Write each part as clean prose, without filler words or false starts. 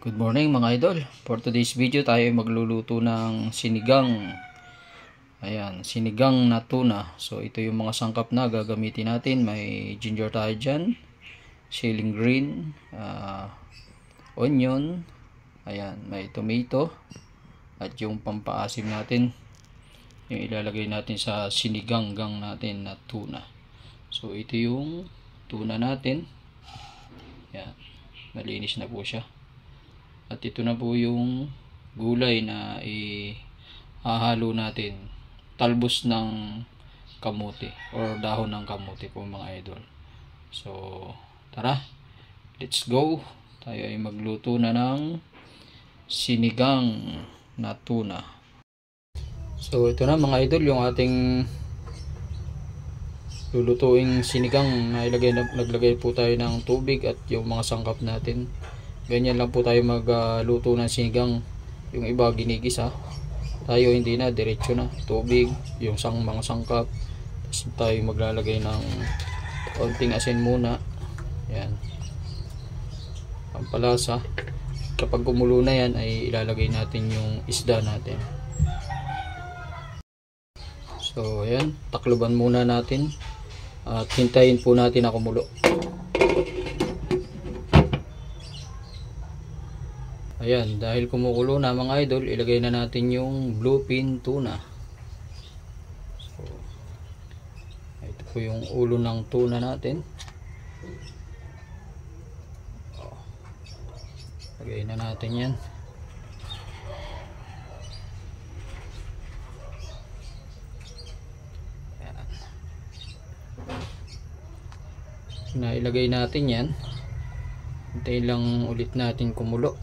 Good morning mga idol. For today's video tayo ay magluluto ng sinigang. Ayan, sinigang na tuna. So ito yung mga sangkap na gagamitin natin. May ginger tayo dyan, ceiling green, onion, ayan, may tomato, at yung pampaasim natin yung ilalagay natin sa sinigang-gang natin na tuna. So ito yung tuna natin. Ayan, malinis na po siya. At ito na po yung gulay na ihahalo natin. Talbos ng kamote or dahon ng kamote po mga idol. So tara, let's go. Tayo ay magluto na ng sinigang na tuna. So ito na mga idol, yung ating lulutuing sinigang. Naglagay po tayo ng tubig at yung mga sangkap natin. Ganyan lang po tayo magluto ng sinigang. Yung iba ginigisa, tayo hindi na, diretso na tubig, yung mga sangkap. Tapos tayo maglalagay ng konting asin muna. Yan, pampalasa. Kapag kumulo na yan ay ilalagay natin yung isda natin. So ayan, takluban muna natin at hintayin po natin na kumulo. Ayan, dahil kumukulo na mga idol, ilagay na natin yung bluefin tuna. So, ito po yung ulo ng tuna natin. Lagay na natin yan. Ayan. Na ilagay natin yan. Hintayin lang ulit natin kumulo.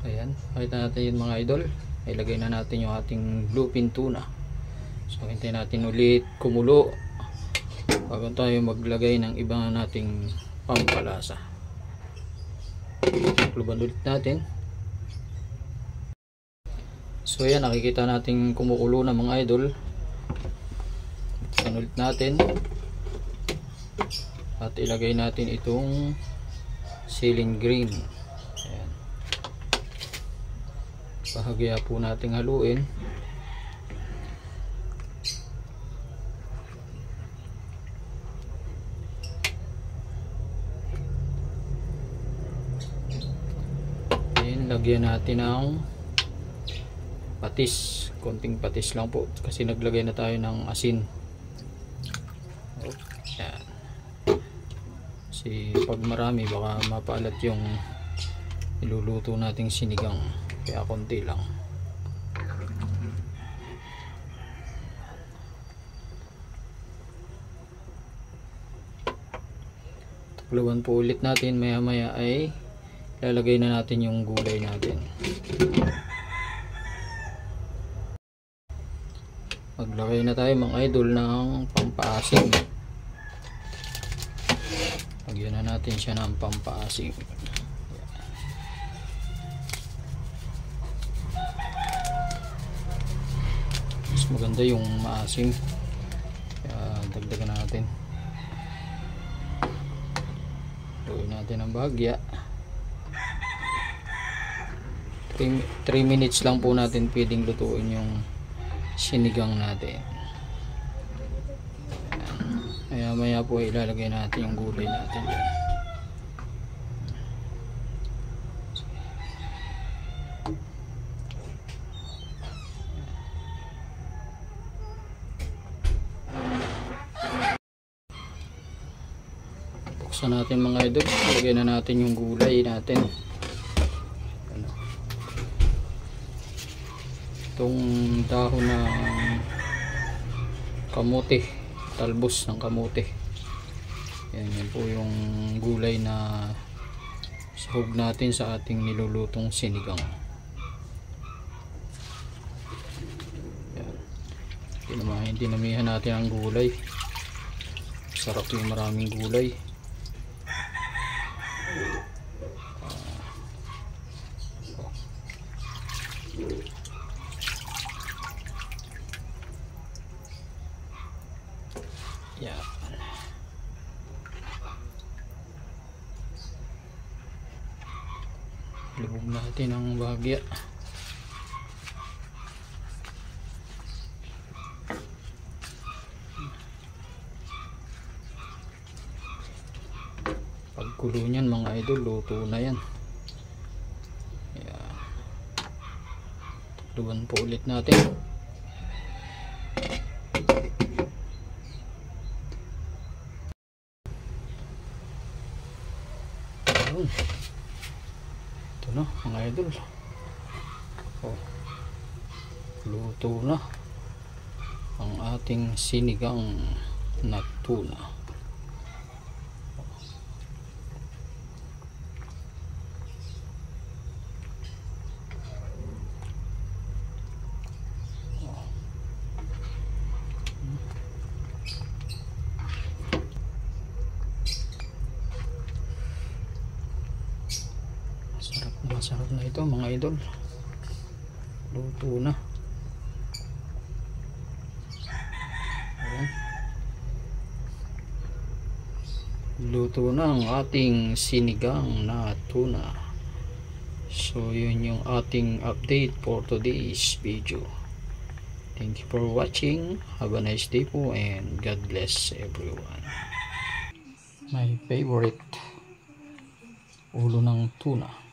Ayan, pakita natin yun mga idol. Ilagay na natin yung ating bluefin tuna. So hintayin natin ulit kumulo bago tayo maglagay ng ibang nating pampalasa. Takluban ulit natin. So ayan, nakikita natin kumukulo na mga idol. Buksan ulit natin at ilagay natin itong ceiling green. Bahagya po nating haluin. Then lagyan natin ng patis, konting patis lang po kasi naglagay na tayo ng asin. Yan. Kasi pag marami baka mapaalat yung iluluto nating sinigang. Kaya konti lang. Takluban po ulit natin. Maya maya ay lalagay na natin yung gulay natin. Maglagay na tayo mga idol ng pampaasim. Lagyan na natin siya ng pampaasim. Maganda yung maasim, kaya dagdagan natin. Lutuin natin ang bahagya. 3 minutes lang po natin pwedeng lutuin yung sinigang natin. Maya maya po ilalagay natin yung gulay natin dyan. Buksan natin mga idol, lagyan na natin yung gulay natin. Itong dahon ng kamote, talbos ng kamote. Yan po yung gulay na sahog natin sa ating nilulutong sinigang. Yan. Dinamihan natin ang gulay. Sarap yung maraming gulay. Lubog natin ang bahagya. Pagkulo niyan mga idol, luto na yan. Ayan. Takluban po ulit natin. Ayan. Ito na mga idol. Oh, luto na ang ating sinigang na tuna. Masarap na ito mga idol. Luto na. Ayan. Luto na ang ating sinigang na tuna. So yun yung ating update for today's video. Thank you for watching. Have a nice day po and God bless everyone. My favorite ulo ng tuna.